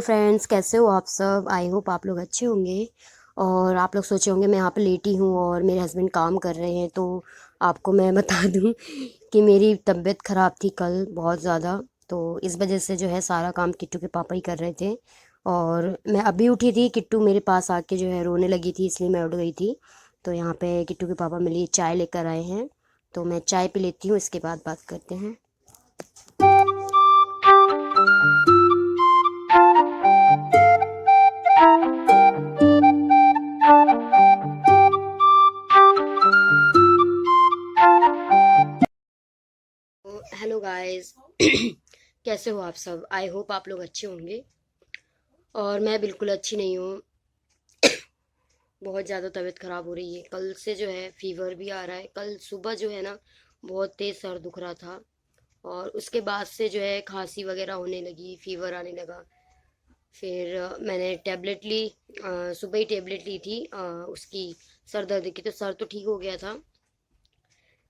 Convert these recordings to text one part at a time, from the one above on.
Friends, कैसे हो आप सब। आई होप आप लोग अच्छे होंगे। और आप लोग सोचे होंगे मैं यहाँ पे लेटी हूँ और मेरे हस्बैंड काम कर रहे हैं। तो आपको मैं बता दूँ कि मेरी तबीयत ख़राब थी कल बहुत ज़्यादा। तो इस वजह से जो है सारा काम किट्टू के पापा ही कर रहे थे। और मैं अभी उठी थी, किट्टू मेरे पास आके जो है रोने लगी थी, इसलिए मैं उठ गई थी। तो यहाँ पे किट्टू के पापा मेरे लिए चाय लेकर आए हैं। तो मैं चाय पी लेती हूँ, इसके बाद बात करते हैं। Hello guys. कैसे हो आप सब। आई होप आप लोग अच्छे होंगे। और मैं बिल्कुल अच्छी नहीं हूँ। बहुत ज़्यादा तबीयत ख़राब हो रही है। कल से जो है फीवर भी आ रहा है। कल सुबह जो है ना बहुत तेज़ सर दुख रहा था। और उसके बाद से जो है खांसी वगैरह होने लगी, फीवर आने लगा। फिर मैंने टेबलेट ली। सुबह ही टेबलेट ली थी उसकी सर दर्द की। तो सर तो ठीक हो गया था,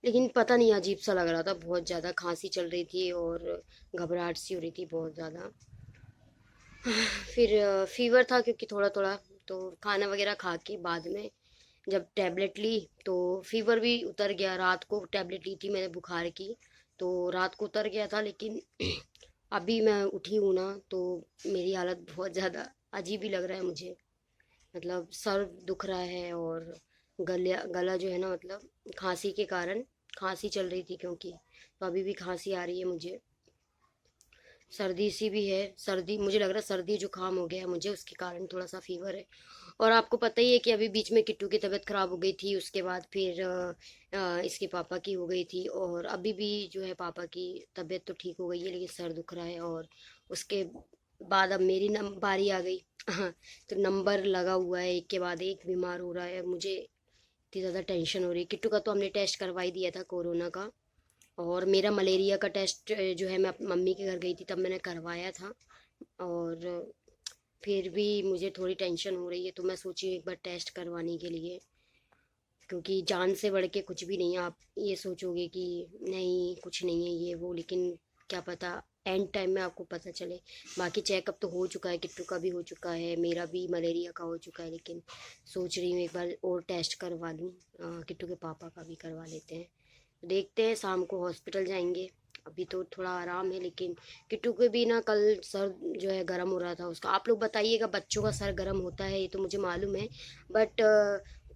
लेकिन पता नहीं अजीब सा लग रहा था। बहुत ज़्यादा खांसी चल रही थी और घबराहट सी हो रही थी बहुत ज़्यादा। फिर फीवर था क्योंकि थोड़ा थोड़ा। तो खाना वगैरह खा के बाद में जब टैबलेट ली तो फीवर भी उतर गया। रात को टैबलेट ली थी मैंने बुखार की, तो रात को उतर गया था। लेकिन अभी मैं उठी हूँ ना, तो मेरी हालत बहुत ज़्यादा अजीब ही लग रहा है मुझे। मतलब सर दुख रहा है और गला गला जो है ना, मतलब खांसी के कारण खांसी चल रही थी क्योंकि, तो अभी भी खांसी आ रही है मुझे। सर्दी सी भी है। सर्दी, मुझे लग रहा है सर्दी जुकाम हो गया है मुझे, उसके कारण थोड़ा सा फीवर है। और आपको पता ही है कि अभी बीच में किट्टू की तबीयत खराब हो गई थी, उसके बाद फिर इसके पापा की हो गई थी। और अभी भी जो है पापा की तबीयत तो ठीक हो गई है, लेकिन सर दुख रहा है। और उसके बाद अब मेरी बारी आ गई। तो नंबर लगा हुआ है, एक के बाद एक बीमार हो रहा है। मुझे इतनी ज़्यादा टेंशन हो रही है। किट्टू का तो हमने टेस्ट करवा ही दिया था कोरोना का। और मेरा मलेरिया का टेस्ट जो है, मैं अपनी मम्मी के घर गई थी तब मैंने करवाया था। और फिर भी मुझे थोड़ी टेंशन हो रही है, तो मैं सोची हूँ एक बार टेस्ट करवाने के लिए। क्योंकि जान से बढ़ के कुछ भी नहीं है। आप ये सोचोगे कि नहीं कुछ नहीं है ये वो, लेकिन क्या पता एंड टाइम में आपको पता चले। बाकी चेकअप तो हो चुका है, किट्टू का भी हो चुका है, मेरा भी मलेरिया का हो चुका है। लेकिन सोच रही हूँ एक बार और टेस्ट करवा लूँ। किट्टू के पापा का भी करवा लेते हैं। देखते हैं, शाम को हॉस्पिटल जाएंगे। अभी तो थोड़ा आराम है, लेकिन किट्टू के भी ना कल सर जो है गर्म हो रहा था उसका। आप लोग बताइएगा, बच्चों का सर गर्म होता है ये तो मुझे मालूम है, बट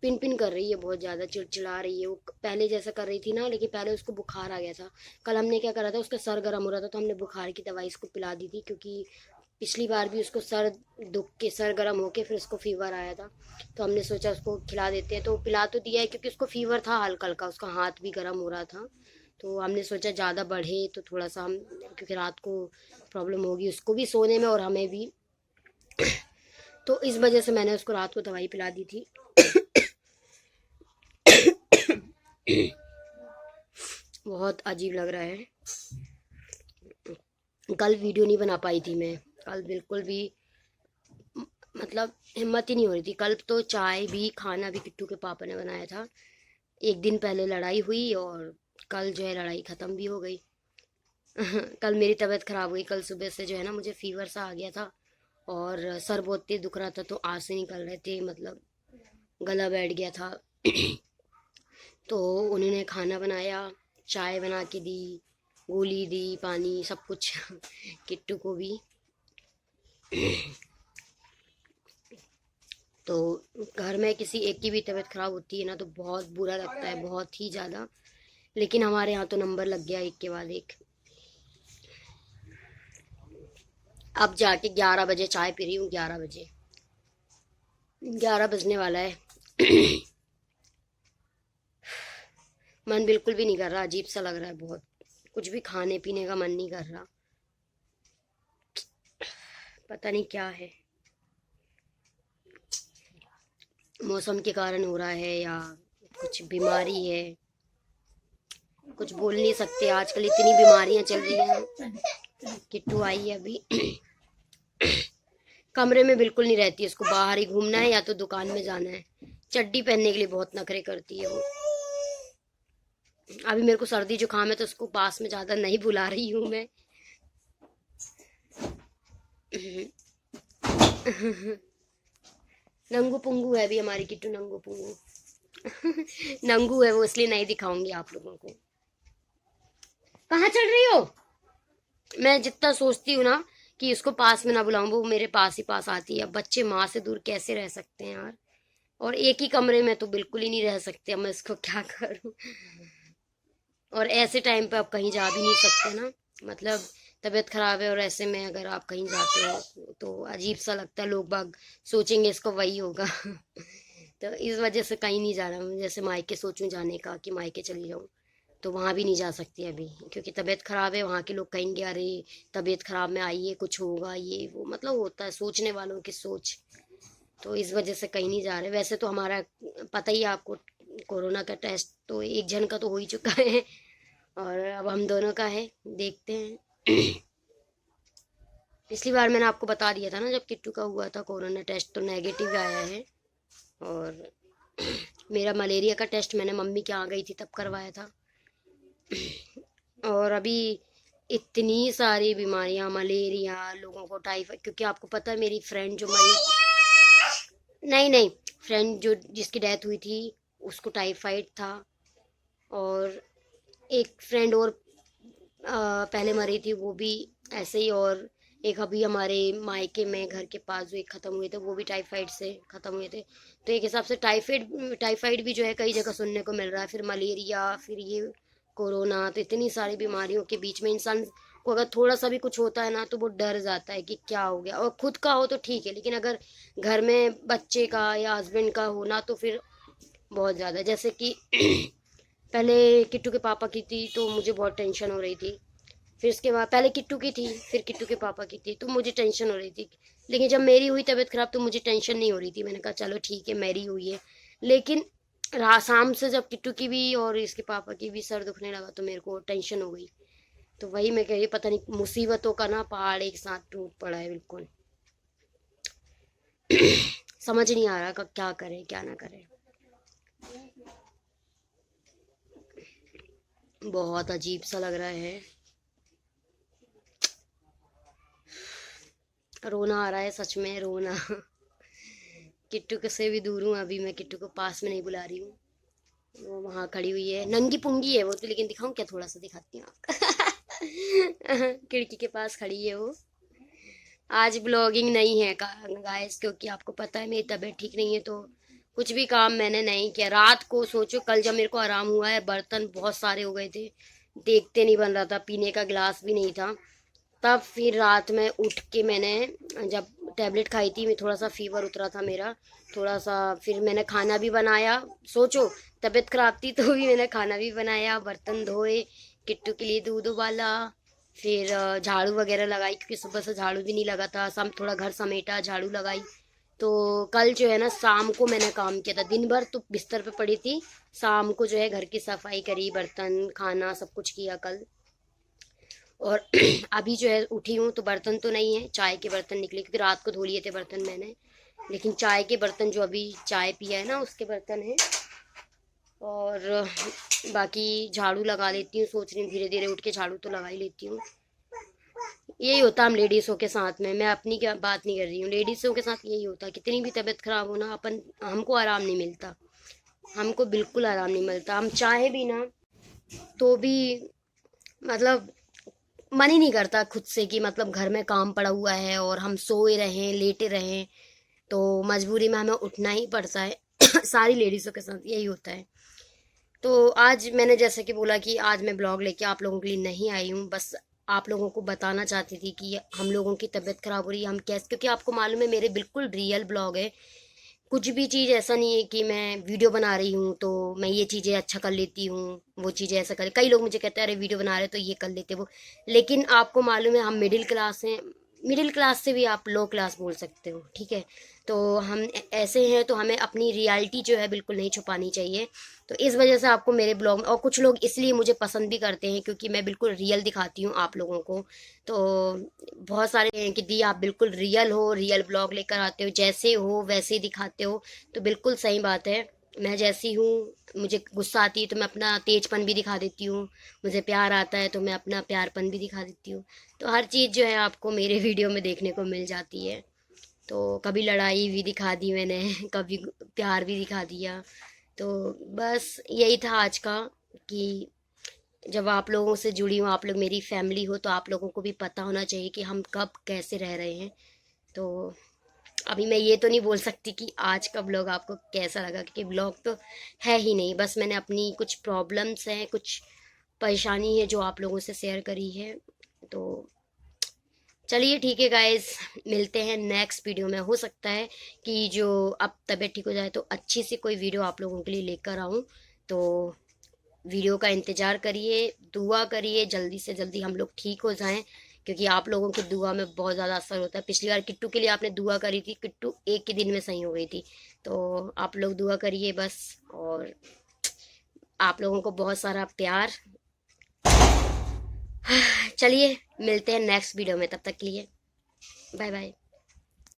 पिन पिन कर रही है बहुत ज़्यादा, चिड़चिड़ा रही है वो। पहले जैसा कर रही थी ना, लेकिन पहले उसको बुखार आ गया था। कल हमने क्या करा था, उसका सर गर्म हो रहा था तो हमने बुखार की दवाई इसको पिला दी थी। क्योंकि पिछली बार भी उसको सर दुख के, सर गर्म होके फिर उसको फीवर आया था। तो हमने सोचा उसको खिला देते हैं, तो पिला तो दिया है क्योंकि उसको फीवर था हल्का हल्का, उसका हाथ भी गर्म हो रहा था। तो हमने सोचा ज़्यादा बढ़े तो थोड़ा सा हम, क्योंकि रात को प्रॉब्लम होगी उसको भी सोने में और हमें भी। तो इस वजह से मैंने उसको रात को दवाई पिला दी थी। बहुत अजीब लग रहा है। कल वीडियो नहीं बना पाई थी मैं। कल बिल्कुल भी मतलब हिम्मत ही नहीं हो रही थी। कल तो चाय भी खाना भी किट्टू के पापा ने बनाया था। एक दिन पहले लड़ाई हुई और कल जो है लड़ाई ख़त्म भी हो गई। कल मेरी तबीयत ख़राब हुई। कल सुबह से जो है ना मुझे फीवर सा आ गया था और सर बहुत तेज दुख रहा था, तो आंसू निकल रहे थे, मतलब गला बैठ गया था। तो उन्होंने खाना बनाया, चाय बना के दी, गोली दी, पानी सब कुछ किट्टू को भी। तो घर में किसी एक की भी तबीयत खराब होती है ना तो बहुत बुरा लगता है, बहुत ही ज़्यादा। लेकिन हमारे यहाँ तो नंबर लग गया एक के बाद एक। अब जाके 11 बजे चाय पी रही हूँ। 11 बजे, 11 बजने वाला है। मन बिल्कुल भी नहीं कर रहा, अजीब सा लग रहा है बहुत। कुछ भी खाने पीने का मन नहीं कर रहा। पता नहीं क्या है, मौसम के कारण हो रहा है या कुछ बीमारी है, कुछ बोल नहीं सकते। आजकल इतनी बीमारियां चल रही हैं। किट्टू आई है अभी। कमरे में बिल्कुल नहीं रहती, उसको बाहर ही घूमना है या तो दुकान में जाना है। चड्डी पहनने के लिए बहुत नखरे करती है वो। अभी मेरे को सर्दी जुकाम है तो उसको पास में ज़्यादा नहीं बुला रही हूँ मैं। नंगू पुंगू है भी हमारी किट्टू, नंगू पुंगू। नंगू है वो, इसलिए नहीं दिखाऊंगी आप लोगों को। कहाँ चढ़ रही हो? मैं जितना सोचती हूँ ना कि उसको पास में ना बुलाऊं, वो मेरे पास ही पास आती है। अब बच्चे माँ से दूर कैसे रह सकते हैं यार, और एक ही कमरे में तो बिल्कुल ही नहीं रह सकते। अब मैं इसको क्या करूं। और ऐसे टाइम पे आप कहीं जा भी नहीं सकते ना, मतलब तबीयत खराब है और ऐसे में अगर आप कहीं जाते हो तो अजीब सा लगता है, लोग बाग सोचेंगे इसको वही होगा। तो इस वजह से कहीं नहीं जा रहा हूँ। जैसे मायके सोचूं जाने का कि मायके चली जाऊँ, तो वहाँ भी नहीं जा सकती अभी, क्योंकि तबीयत खराब है। वहाँ के लोग कहेंगे अरे तबीयत खराब में आई है, कुछ होगा ये वो, मतलब होता है सोचने वालों की सोच। तो इस वजह से कहीं नहीं जा रहे। वैसे तो हमारा पता ही है आपको, कोरोना का टेस्ट तो एक जन का तो हो ही चुका है, और अब हम दोनों का है, देखते हैं। पिछली बार मैंने आपको बता दिया था ना, जब किट्टू का हुआ था कोरोना टेस्ट तो नेगेटिव आया है। और मेरा मलेरिया का टेस्ट मैंने मम्मी के यहाँ गई थी तब करवाया था। और अभी इतनी सारी बीमारियां, मलेरिया, लोगों को टाइफाइड, क्योंकि आपको पता है मेरी फ्रेंड जो मरी, नहीं नहीं, फ्रेंड जो जिसकी डेथ हुई थी उसको टाइफाइड था। और एक फ्रेंड और पहले मरी थी, वो भी ऐसे ही। और एक अभी हमारे मायके में घर के पास जो एक ख़त्म हुए थे, वो भी टाइफाइड से ख़त्म हुए थे। तो एक हिसाब से टाइफाइड टाइफाइड भी जो है कई जगह सुनने को मिल रहा है, फिर मलेरिया, फिर ये कोरोना। तो इतनी सारी बीमारियों के बीच में इंसान को अगर थोड़ा सा भी कुछ होता है ना तो वो डर जाता है कि क्या हो गया। और खुद का हो तो ठीक है, लेकिन अगर घर में बच्चे का या हस्बैंड का हो ना, तो फिर बहुत ज़्यादा। जैसे कि पहले किट्टू के पापा की थी तो मुझे बहुत टेंशन हो रही थी। फिर उसके बाद पहले किट्टू की थी, फिर किट्टू के पापा की थी, तो मुझे टेंशन हो रही थी। लेकिन जब मेरी हुई तबीयत खराब तो मुझे टेंशन नहीं हो रही थी। मैंने कहा चलो ठीक है मेरी हुई है। लेकिन शाम से जब किट्टू की भी और इसके पापा की भी सर दुखने लगा तो मेरे को टेंशन हो गई। तो वही मैं कह रही, पता नहीं मुसीबतों का ना पहाड़ एक साथ टूट पड़ा है बिल्कुल। समझ नहीं आ रहा क्या करें क्या ना करें। बहुत अजीब सा लग रहा है, रोना आ रहा है सच में, रोना। किट्टू के से भी दूर हूँ अभी मैं, किट्टू को पास में नहीं बुला रही हूँ। वो वहाँ खड़ी हुई है, नंगी पुंगी है वो तो, लेकिन दिखाऊं क्या, थोड़ा सा दिखाती हूँ आपको। खिड़की के पास खड़ी है वो। आज ब्लॉगिंग नहीं है गाइस, क्योंकि आपको पता है मेरी तबीयत ठीक नहीं है, तो कुछ भी काम मैंने नहीं किया। रात को सोचो, कल जब मेरे को आराम हुआ है, बर्तन बहुत सारे हो गए थे, देखते नहीं बन रहा था, पीने का गिलास भी नहीं था। तब फिर रात में उठ के मैंने जब टैबलेट खाई थी, मैं थोड़ा सा फीवर उतरा था मेरा थोड़ा सा, फिर मैंने खाना भी बनाया। सोचो तबीयत खराब थी तो भी मैंने खाना भी बनाया, बर्तन धोए, किट्टू के लिए दूध उबाला, फिर झाड़ू वगैरह लगाई, क्योंकि सुबह से झाड़ू भी नहीं लगा था। सब थोड़ा घर समेटा, झाड़ू लगाई। तो कल जो है ना शाम को मैंने काम किया था, दिन भर तो बिस्तर पे पड़ी थी, शाम को जो है घर की सफाई करी, बर्तन खाना सब कुछ किया कल। और अभी जो है उठी हूँ तो बर्तन तो नहीं है, चाय के बर्तन निकले, क्योंकि रात को धो लिए थे बर्तन मैंने। लेकिन चाय के बर्तन, जो अभी चाय पिया है ना उसके बर्तन हैं। और बाकी झाड़ू लगा लेती हूँ, सोच रही हूँ धीरे धीरे उठ के झाड़ू तो लगा ही लेती हूँ। यही होता हम लेडीज़ों के साथ में, मैं अपनी क्या बात नहीं कर रही हूँ, लेडीज़ों के साथ यही होता, कितनी भी तबीयत खराब हो ना, अपन हमको आराम नहीं मिलता, हमको बिल्कुल आराम नहीं मिलता। हम चाहे भी ना तो भी, मतलब मन ही नहीं करता खुद से कि मतलब घर में काम पड़ा हुआ है और हम सोए रहें, लेटे रहें, तो मजबूरी में हमें उठना ही पड़ता है। सारी लेडीज़ों के साथ यही होता है। तो आज मैंने जैसे कि बोला कि आज मैं ब्लॉग लेके आप लोगों के लिए नहीं आई हूँ, बस आप लोगों को बताना चाहती थी कि हम लोगों की तबीयत खराब हो रही है, हम कैसे, क्योंकि आपको मालूम है मेरे बिल्कुल रियल ब्लॉग है। कुछ भी चीज़ ऐसा नहीं है कि मैं वीडियो बना रही हूँ तो मैं ये चीज़ें अच्छा कर लेती हूँ, वो चीज़ें ऐसा कर, कई लोग मुझे कहते हैं अरे वीडियो बना रहे तो ये कर लेते वो। लेकिन आपको मालूम है हम मिडिल क्लास हैं, मिडिल क्लास से भी आप लो क्लास बोल सकते हो, ठीक है। तो हम ऐसे हैं, तो हमें अपनी रियलिटी जो है बिल्कुल नहीं छुपानी चाहिए। तो इस वजह से आपको मेरे ब्लॉग में, और कुछ लोग इसलिए मुझे पसंद भी करते हैं क्योंकि मैं बिल्कुल रियल दिखाती हूँ आप लोगों को। तो बहुत सारे हैं कि दी आप बिल्कुल रियल हो, रियल ब्लॉग लेकर आते हो, जैसे हो वैसे ही दिखाते हो। तो बिल्कुल सही बात है, मैं जैसी हूँ, मुझे गुस्सा आती है तो मैं अपना तेजपन भी दिखा देती हूँ, मुझे प्यार आता है तो मैं अपना प्यारपन भी दिखा देती हूँ। तो हर चीज़ जो है आपको मेरे वीडियो में देखने को मिल जाती है। तो कभी लड़ाई भी दिखा दी मैंने, कभी प्यार भी दिखा दिया। तो बस यही था आज का, कि जब आप लोगों से जुड़ी हूँ, आप लोग मेरी फैमिली हो, तो आप लोगों को भी पता होना चाहिए कि हम कब कैसे रह रहे हैं। तो अभी मैं ये तो नहीं बोल सकती कि आज का ब्लॉग आपको कैसा लगा, क्योंकि ब्लॉग तो है ही नहीं, बस मैंने अपनी कुछ प्रॉब्लम्स हैं, कुछ परेशानी है जो आप लोगों से शेयर करी है। तो चलिए ठीक है गाइस, मिलते हैं नेक्स्ट वीडियो में। हो सकता है कि जो अब तबीयत ठीक हो जाए तो अच्छी सी कोई वीडियो आप लोगों के लिए लेकर आऊँ। तो वीडियो का इंतज़ार करिए, दुआ करिए जल्दी से जल्दी हम लोग ठीक हो जाएं, क्योंकि आप लोगों की दुआ में बहुत ज़्यादा असर होता है। पिछली बार किट्टू के लिए आपने दुआ करी थी, किट्टू एक ही दिन में सही हो गई थी। तो आप लोग दुआ करिए बस। और आप लोगों को बहुत सारा प्यार। चलिए मिलते हैं नेक्स्ट वीडियो में, तब तक के लिए बाय बाय।